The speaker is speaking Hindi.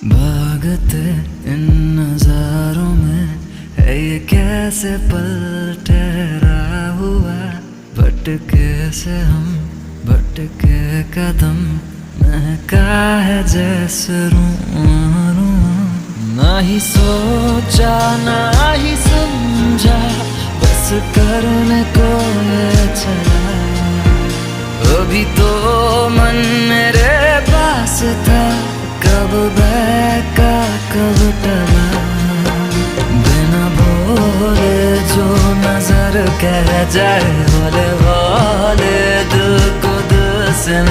भागते इन नजारों में है ये कैसे पल ठहरा हुआ। भटके से हम भटके कदम महका है जैसे रूं। ना ही सोचा ना ही समझा, बस करने को ये चला। अभी तो मन मेरे पास था, कब बहका कब टला। बिना बोले जो नजर कह जाए, बोले बोले दिल को दिल से